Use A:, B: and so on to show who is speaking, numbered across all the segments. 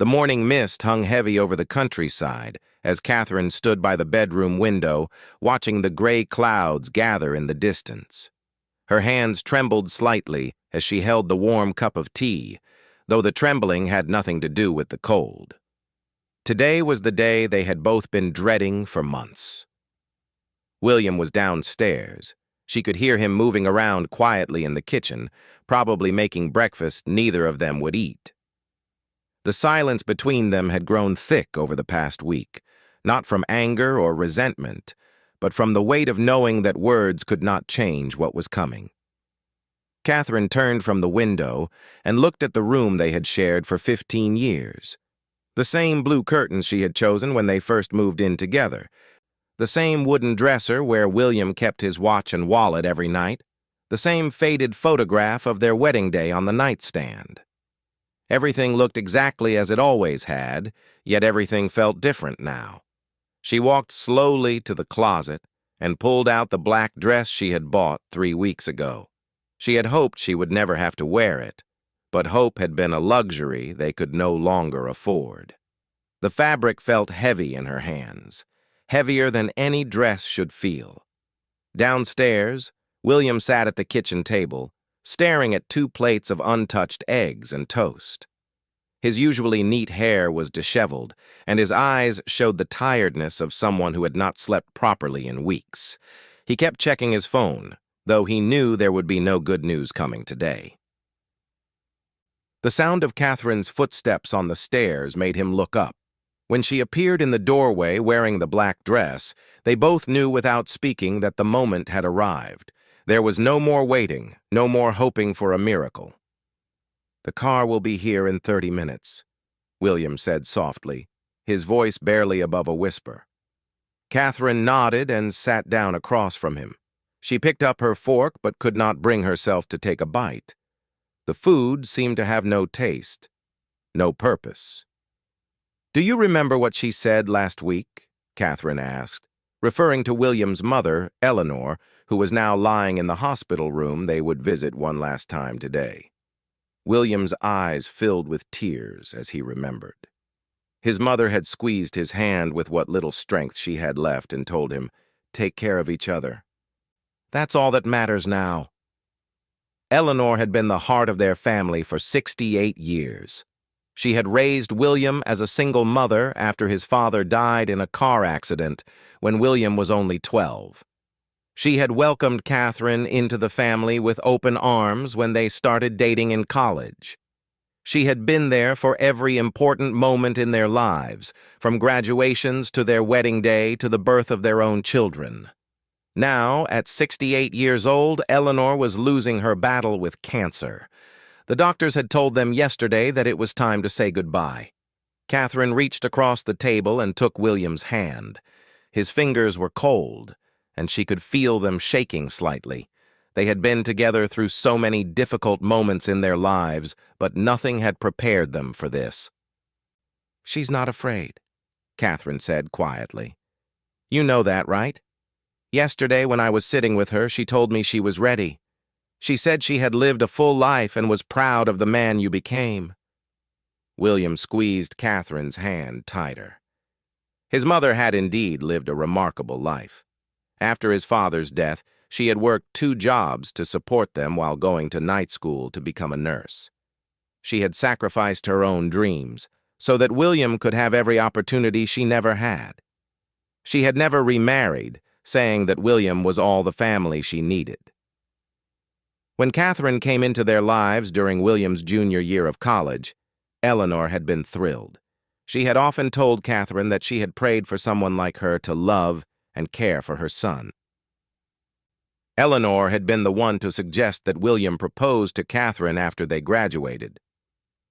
A: The morning mist hung heavy over the countryside as Catherine stood by the bedroom window, watching the gray clouds gather in the distance. Her hands trembled slightly as she held the warm cup of tea, though the trembling had nothing to do with the cold. Today was the day they had both been dreading for months. William was downstairs. She could hear him moving around quietly in the kitchen, probably making breakfast neither of them would eat. The silence between them had grown thick over the past week, not from anger or resentment, but from the weight of knowing that words could not change what was coming. Catherine turned from the window and looked at the room they had shared for 15 years. The same blue curtains she had chosen when they first moved in together. The same wooden dresser where William kept his watch and wallet every night. The same faded photograph of their wedding day on the nightstand. Everything looked exactly as it always had, yet everything felt different now. She walked slowly to the closet and pulled out the black dress she had bought 3 weeks ago. She had hoped she would never have to wear it, but hope had been a luxury they could no longer afford. The fabric felt heavy in her hands, heavier than any dress should feel. Downstairs, William sat at the kitchen table, staring at 2 plates of untouched eggs and toast. His usually neat hair was disheveled, and his eyes showed the tiredness of someone who had not slept properly in weeks. He kept checking his phone, though he knew there would be no good news coming today. The sound of Catherine's footsteps on the stairs made him look up. When she appeared in the doorway wearing the black dress, they both knew without speaking that the moment had arrived. There was no more waiting, no more hoping for a miracle. "The car will be here in 30 minutes," William said softly, his voice barely above a whisper. Catherine nodded and sat down across from him. She picked up her fork but could not bring herself to take a bite. The food seemed to have no taste, no purpose. "Do you remember what she said last week?" Catherine asked, referring to William's mother, Eleanor, who was now lying in the hospital room they would visit one last time today. William's eyes filled with tears as he remembered. His mother had squeezed his hand with what little strength she had left and told him, "Take care of each other. That's all that matters now." Eleanor had been the heart of their family for 68 years. She had raised William as a single mother after his father died in a car accident when William was only 12. She had welcomed Catherine into the family with open arms when they started dating in college. She had been there for every important moment in their lives, from graduations to their wedding day to the birth of their own children. Now, at 68 years old, Eleanor was losing her battle with cancer. The doctors had told them yesterday that it was time to say goodbye. Catherine reached across the table and took William's hand. His fingers were cold, and she could feel them shaking slightly. They had been together through so many difficult moments in their lives, but nothing had prepared them for this. "She's not afraid," Catherine said quietly. "You know that, right? Yesterday, when I was sitting with her, she told me she was ready. She said she had lived a full life and was proud of the man you became." William squeezed Catherine's hand tighter. His mother had indeed lived a remarkable life. After his father's death, she had worked 2 jobs to support them while going to night school to become a nurse. She had sacrificed her own dreams so that William could have every opportunity she never had. She had never remarried, saying that William was all the family she needed. When Catherine came into their lives during William's junior year of college, Eleanor had been thrilled. She had often told Catherine that she had prayed for someone like her to love and care for her son. Eleanor had been the one to suggest that William propose to Catherine after they graduated.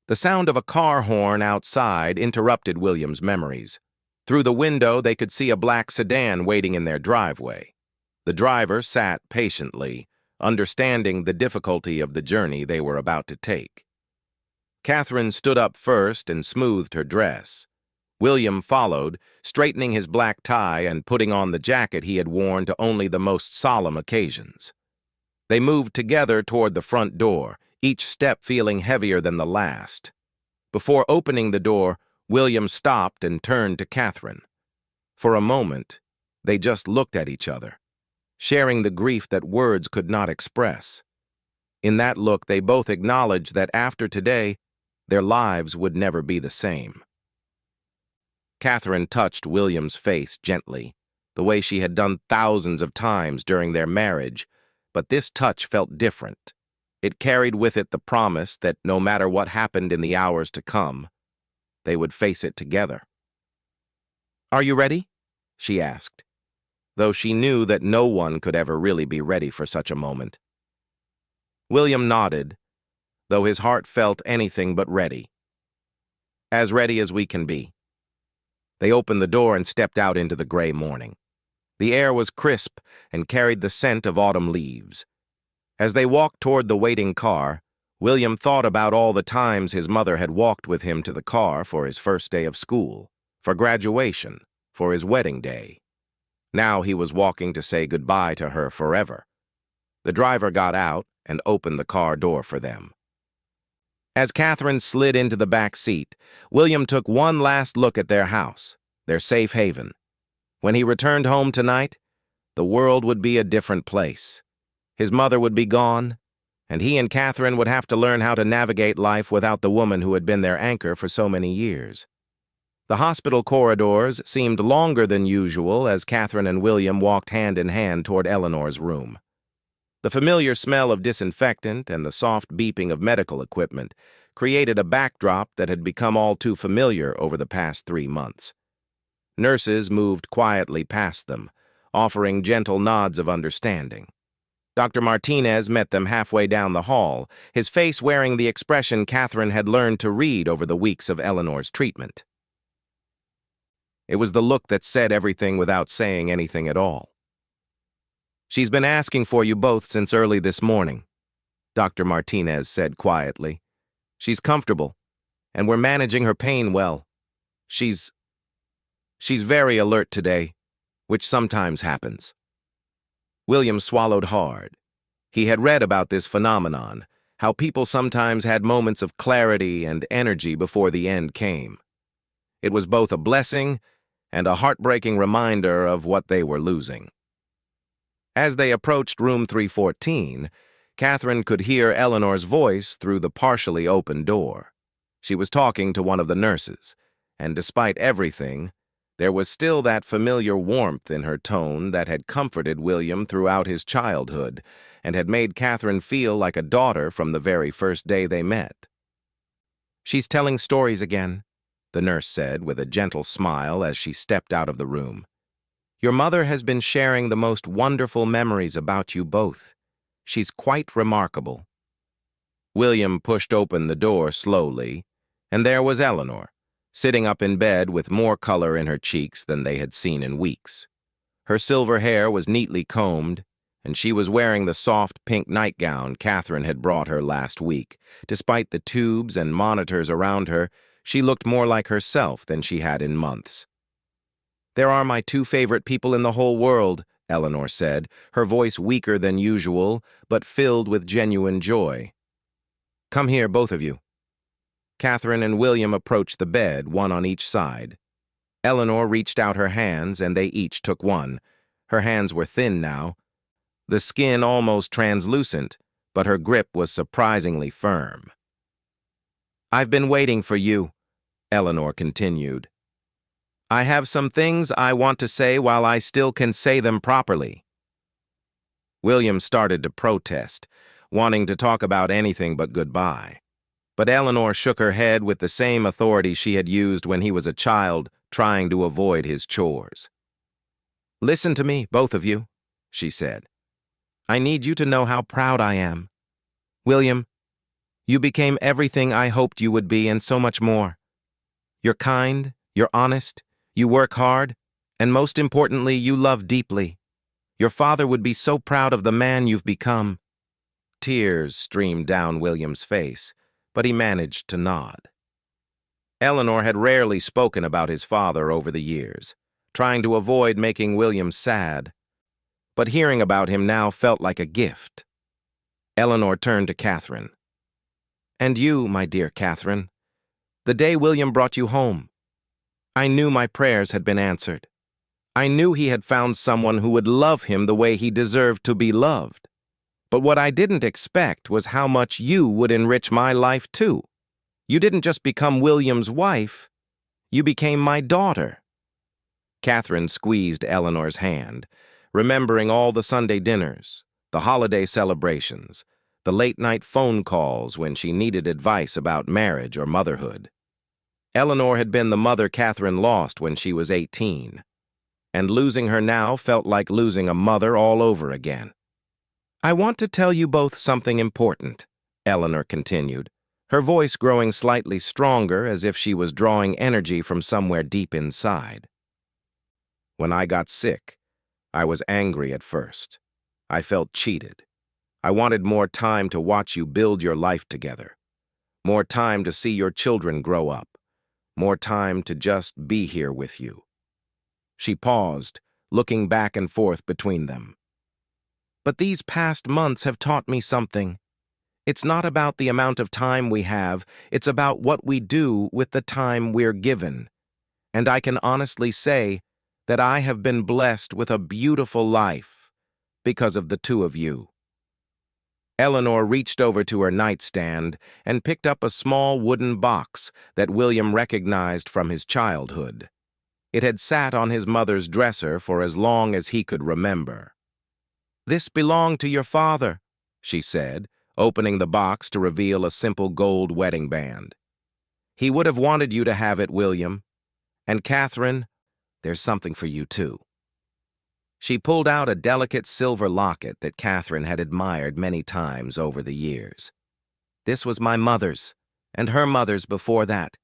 A: The sound of a car horn outside interrupted William's memories. Through the window, they could see a black sedan waiting in their driveway. The driver sat patiently, understanding the difficulty of the journey they were about to take. Catherine stood up first and smoothed her dress. William followed, straightening his black tie and putting on the jacket he had worn to only the most solemn occasions. They moved together toward the front door, each step feeling heavier than the last. Before opening the door, William stopped and turned to Catherine. For a moment, they just looked at each other, sharing the grief that words could not express. In that look, they both acknowledged that after today, their lives would never be the same. Catherine touched William's face gently, the way she had done thousands of times during their marriage, but this touch felt different. It carried with it the promise that no matter what happened in the hours to come, they would face it together. "Are you ready?" she asked, though she knew that no one could ever really be ready for such a moment. William nodded, though his heart felt anything but ready. "As ready as we can be." They opened the door and stepped out into the gray morning. The air was crisp and carried the scent of autumn leaves. As they walked toward the waiting car, William thought about all the times his mother had walked with him to the car for his first day of school, for graduation, for his wedding day. Now he was walking to say goodbye to her forever. The driver got out and opened the car door for them. As Catherine slid into the back seat, William took one last look at their house, their safe haven. When he returned home tonight, the world would be a different place. His mother would be gone, and he and Catherine would have to learn how to navigate life without the woman who had been their anchor for so many years. The hospital corridors seemed longer than usual as Catherine and William walked hand in hand toward Eleanor's room. The familiar smell of disinfectant and the soft beeping of medical equipment created a backdrop that had become all too familiar over the past 3 months. Nurses moved quietly past them, offering gentle nods of understanding. Dr. Martinez met them halfway down the hall, his face wearing the expression Catherine had learned to read over the weeks of Eleanor's treatment. It was the look that said everything without saying anything at all. "She's been asking for you both since early this morning," Dr. Martinez said quietly. "She's comfortable, and we're managing her pain well. She's very alert today, which sometimes happens." William swallowed hard. He had read about this phenomenon, how people sometimes had moments of clarity and energy before the end came. It was both a blessing and a heartbreaking reminder of what they were losing. As they approached room 314, Catherine could hear Eleanor's voice through the partially open door. She was talking to one of the nurses, and despite everything, there was still that familiar warmth in her tone that had comforted William throughout his childhood and had made Catherine feel like a daughter from the very first day they met. "She's telling stories again," the nurse said with a gentle smile as she stepped out of the room. "Your mother has been sharing the most wonderful memories about you both. She's quite remarkable." William pushed open the door slowly, and there was Eleanor, sitting up in bed with more color in her cheeks than they had seen in weeks. Her silver hair was neatly combed, and she was wearing the soft pink nightgown Catherine had brought her last week. Despite the tubes and monitors around her, she looked more like herself than she had in months. "There are my 2 favorite people in the whole world," Eleanor said, her voice weaker than usual, but filled with genuine joy. "Come here, both of you." Catherine and William approached the bed, one on each side. Eleanor reached out her hands, and they each took one. Her hands were thin now, the skin almost translucent, but her grip was surprisingly firm. "I've been waiting for you," Eleanor continued. "I have some things I want to say while I still can say them properly." William started to protest, wanting to talk about anything but goodbye. But Eleanor shook her head with the same authority she had used when he was a child trying to avoid his chores. "Listen to me, both of you," she said. "I need you to know how proud I am. William, you became everything I hoped you would be and so much more. You're kind, you're honest, you work hard, and most importantly, you love deeply. Your father would be so proud of the man you've become." Tears streamed down William's face, but he managed to nod. Eleanor had rarely spoken about his father over the years, trying to avoid making William sad, but hearing about him now felt like a gift. Eleanor turned to Catherine. "And you, my dear Catherine, The day William brought you home. I knew my prayers had been answered. I knew he had found someone who would love him the way he deserved to be loved. But what I didn't expect was how much you would enrich my life too. You didn't just become William's wife, you became my daughter. Catherine squeezed Eleanor's hand, remembering all the Sunday dinners, the holiday celebrations, the late-night phone calls when she needed advice about marriage or motherhood. Eleanor had been the mother Catherine lost when she was 18, and losing her now felt like losing a mother all over again. I want to tell you both something important, Eleanor continued, her voice growing slightly stronger as if she was drawing energy from somewhere deep inside. When I got sick, I was angry at first. I felt cheated. I wanted more time to watch you build your life together, more time to see your children grow up, more time to just be here with you. She paused, looking back and forth between them. But these past months have taught me something. It's not about the amount of time we have, it's about what we do with the time we're given. And I can honestly say that I have been blessed with a beautiful life because of the two of you. Eleanor reached over to her nightstand and picked up a small wooden box that William recognized from his childhood. It had sat on his mother's dresser for as long as he could remember. "This belonged to your father," she said, opening the box to reveal a simple gold wedding band. "He would have wanted you to have it, William. And Catherine, there's something for you too." She pulled out a delicate silver locket that Catherine had admired many times over the years. "This was my mother's, and her mother's before that.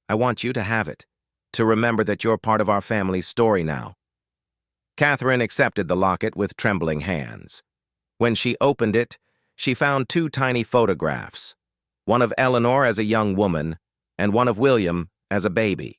A: I want you to have it, to remember that you're part of our family's story now." Catherine accepted the locket with trembling hands. When she opened it, she found two tiny photographs, one of Eleanor as a young woman and one of William as a baby.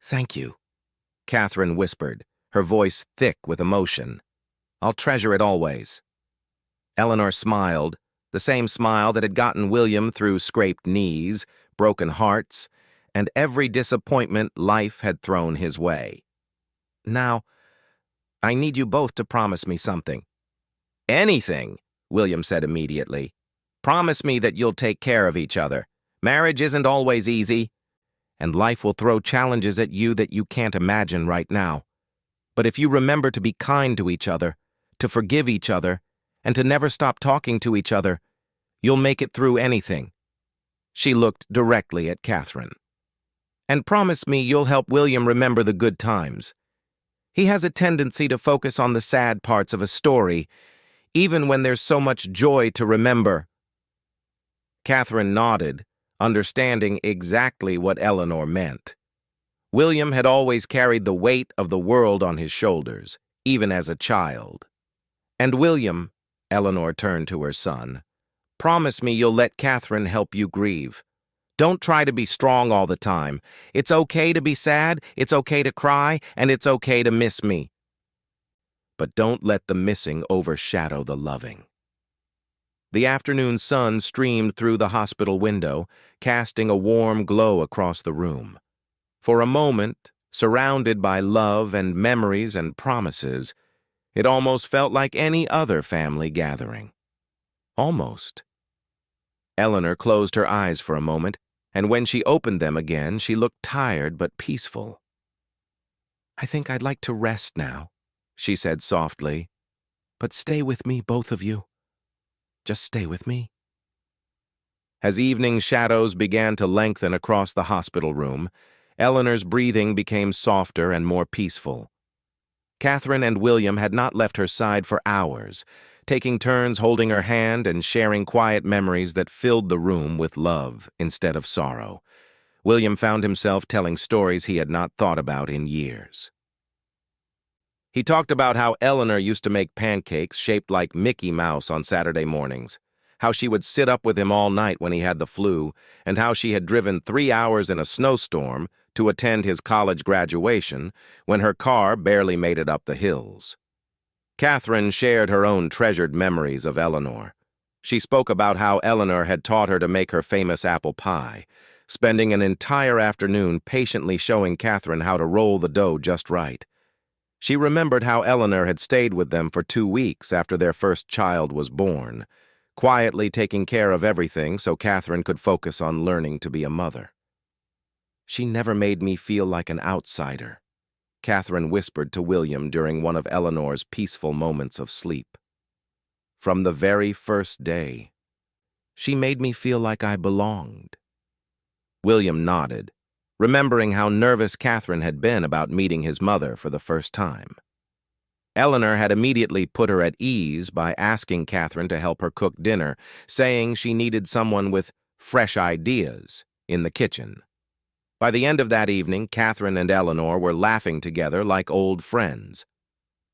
A: "Thank you," Catherine whispered, her voice thick with emotion. "I'll treasure it always." Eleanor smiled, the same smile that had gotten William through scraped knees, broken hearts, and every disappointment life had thrown his way. "Now, I need you both to promise me something." "Anything," William said immediately. "Promise me that you'll take care of each other. Marriage isn't always easy, and life will throw challenges at you that you can't imagine right now. But if you remember to be kind to each other, to forgive each other, and to never stop talking to each other, you'll make it through anything." She looked directly at Catherine. "And promise me you'll help William remember the good times. He has a tendency to focus on the sad parts of a story, even when there's so much joy to remember." Catherine nodded, understanding exactly what Eleanor meant. William had always carried the weight of the world on his shoulders, even as a child. "And William," Eleanor turned to her son, "promise me you'll let Catherine help you grieve. Don't try to be strong all the time. It's okay to be sad, it's okay to cry, and it's okay to miss me. But don't let the missing overshadow the loving." The afternoon sun streamed through the hospital window, casting a warm glow across the room. For a moment, surrounded by love and memories and promises, it almost felt like any other family gathering. Almost. Eleanor closed her eyes for a moment, and when she opened them again, she looked tired but peaceful. "I think I'd like to rest now," she said softly. "But stay with me, both of you. Just stay with me." As evening shadows began to lengthen across the hospital room, Eleanor's breathing became softer and more peaceful. Catherine and William had not left her side for hours, taking turns holding her hand and sharing quiet memories that filled the room with love instead of sorrow. William found himself telling stories he had not thought about in years. He talked about how Eleanor used to make pancakes shaped like Mickey Mouse on Saturday mornings, how she would sit up with him all night when he had the flu, and how she had driven 3 hours in a snowstorm to attend his college graduation when her car barely made it up the hills. Catherine shared her own treasured memories of Eleanor. She spoke about how Eleanor had taught her to make her famous apple pie, spending an entire afternoon patiently showing Catherine how to roll the dough just right. She remembered how Eleanor had stayed with them for 2 weeks after their first child was born, quietly taking care of everything so Catherine could focus on learning to be a mother. "She never made me feel like an outsider," Catherine whispered to William during one of Eleanor's peaceful moments of sleep. "From the very first day, she made me feel like I belonged." William nodded, remembering how nervous Catherine had been about meeting his mother for the first time. Eleanor had immediately put her at ease by asking Catherine to help her cook dinner, saying she needed someone with fresh ideas in the kitchen. By the end of that evening, Catherine and Eleanor were laughing together like old friends.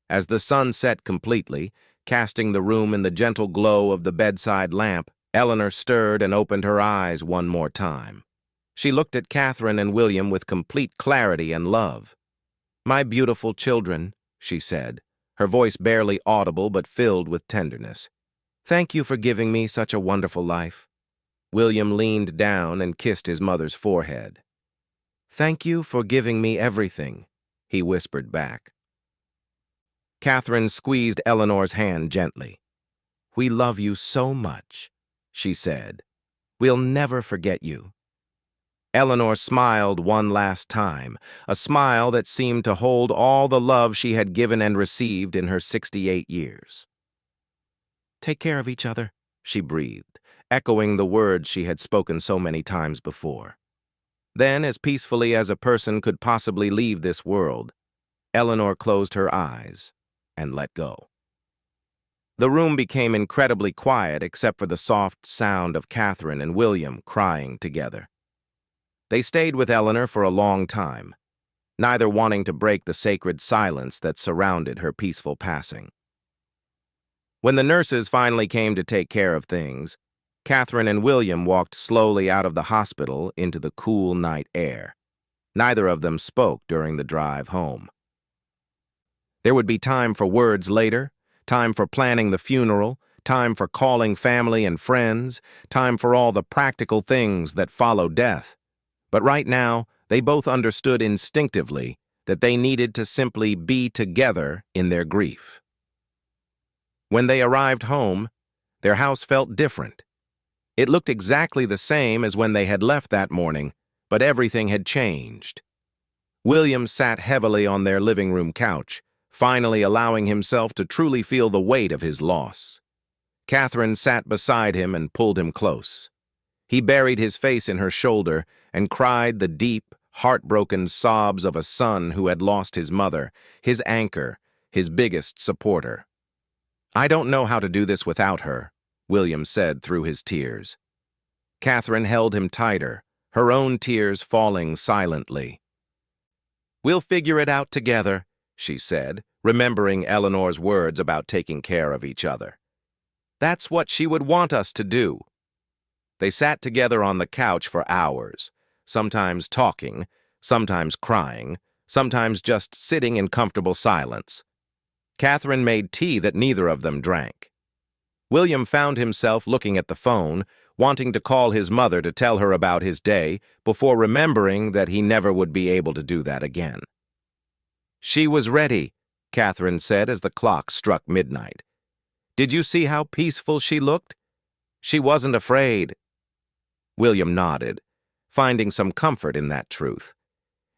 A: As the sun set completely, casting the room in the gentle glow of the bedside lamp, Eleanor stirred and opened her eyes one more time. She looked at Catherine and William with complete clarity and love. "My beautiful children," she said, her voice barely audible but filled with tenderness. "Thank you for giving me such a wonderful life." William leaned down and kissed his mother's forehead. "Thank you for giving me everything," he whispered back. Catherine squeezed Eleanor's hand gently. "We love you so much," she said. "We'll never forget you." Eleanor smiled one last time, a smile that seemed to hold all the love she had given and received in her 68 years. "Take care of each other," she breathed, echoing the words she had spoken so many times before. Then, as peacefully as a person could possibly leave this world, Eleanor closed her eyes and let go. The room became incredibly quiet except for the soft sound of Catherine and William crying together. They stayed with Eleanor for a long time, neither wanting to break the sacred silence that surrounded her peaceful passing. When the nurses finally came to take care of things, Catherine and William walked slowly out of the hospital into the cool night air. Neither of them spoke during the drive home. There would be time for words later, time for planning the funeral, time for calling family and friends, time for all the practical things that follow death. But right now, they both understood instinctively that they needed to simply be together in their grief. When they arrived home, their house felt different. It looked exactly the same as when they had left that morning, but everything had changed. William sat heavily on their living room couch, finally allowing himself to truly feel the weight of his loss. Catherine sat beside him and pulled him close. He buried his face in her shoulder and cried the deep, heartbroken sobs of a son who had lost his mother, his anchor, his biggest supporter. "I don't know how to do this without her," William said through his tears. Catherine held him tighter, her own tears falling silently. "We'll figure it out together," she said, remembering Eleanor's words about taking care of each other. "That's what she would want us to do." They sat together on the couch for hours, sometimes talking, sometimes crying, sometimes just sitting in comfortable silence. Catherine made tea that neither of them drank. William found himself looking at the phone, wanting to call his mother to tell her about his day, before remembering that he never would be able to do that again. "She was ready," Catherine said as the clock struck midnight. "Did you see how peaceful she looked? She wasn't afraid." William nodded, finding some comfort in that truth.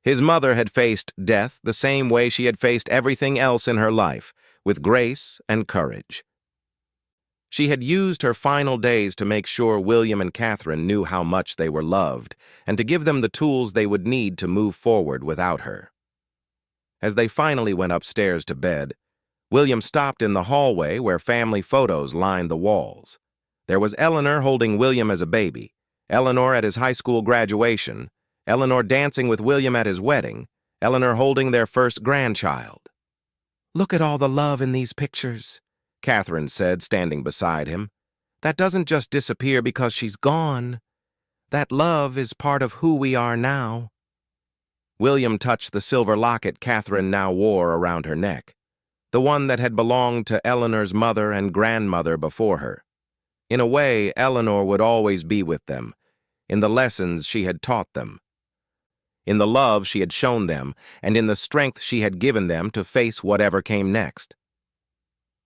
A: His mother had faced death the same way she had faced everything else in her life, with grace and courage. She had used her final days to make sure William and Catherine knew how much they were loved and to give them the tools they would need to move forward without her. As they finally went upstairs to bed, William stopped in the hallway where family photos lined the walls. There was Eleanor holding William as a baby, Eleanor at his high school graduation, Eleanor dancing with William at his wedding, Eleanor holding their first grandchild. "Look at all the love in these pictures," Catherine said, standing beside him. "That doesn't just disappear because she's gone. That love is part of who we are now." William touched the silver locket Catherine now wore around her neck, the one that had belonged to Eleanor's mother and grandmother before her. In a way, Eleanor would always be with them, in the lessons she had taught them, in the love she had shown them, and in the strength she had given them to face whatever came next.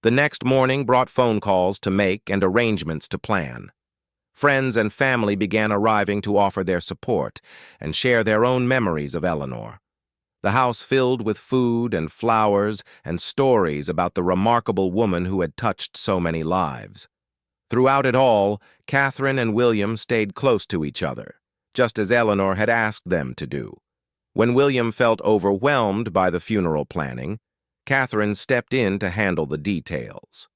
A: The next morning brought phone calls to make and arrangements to plan. Friends and family began arriving to offer their support and share their own memories of Eleanor. The house filled with food and flowers and stories about the remarkable woman who had touched so many lives. Throughout it all, Catherine and William stayed close to each other, just as Eleanor had asked them to do. When William felt overwhelmed by the funeral planning, Catherine stepped in to handle the details.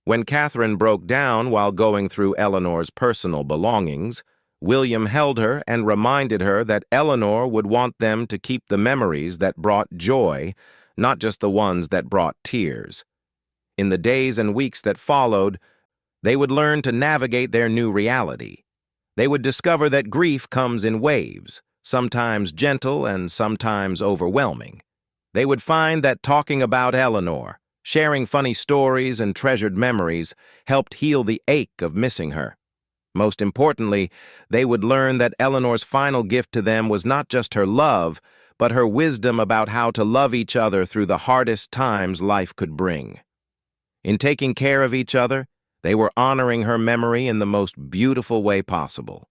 A: When Catherine broke down while going through Eleanor's personal belongings, William held her and reminded her that Eleanor would want them to keep the memories that brought joy, not just the ones that brought tears. In the days and weeks that followed, they would learn to navigate their new reality. They would discover that grief comes in waves, sometimes gentle and sometimes overwhelming. They would find that talking about Eleanor, sharing funny stories and treasured memories, helped heal the ache of missing her. Most importantly, they would learn that Eleanor's final gift to them was not just her love, but her wisdom about how to love each other through the hardest times life could bring. In taking care of each other, they were honoring her memory in the most beautiful way possible.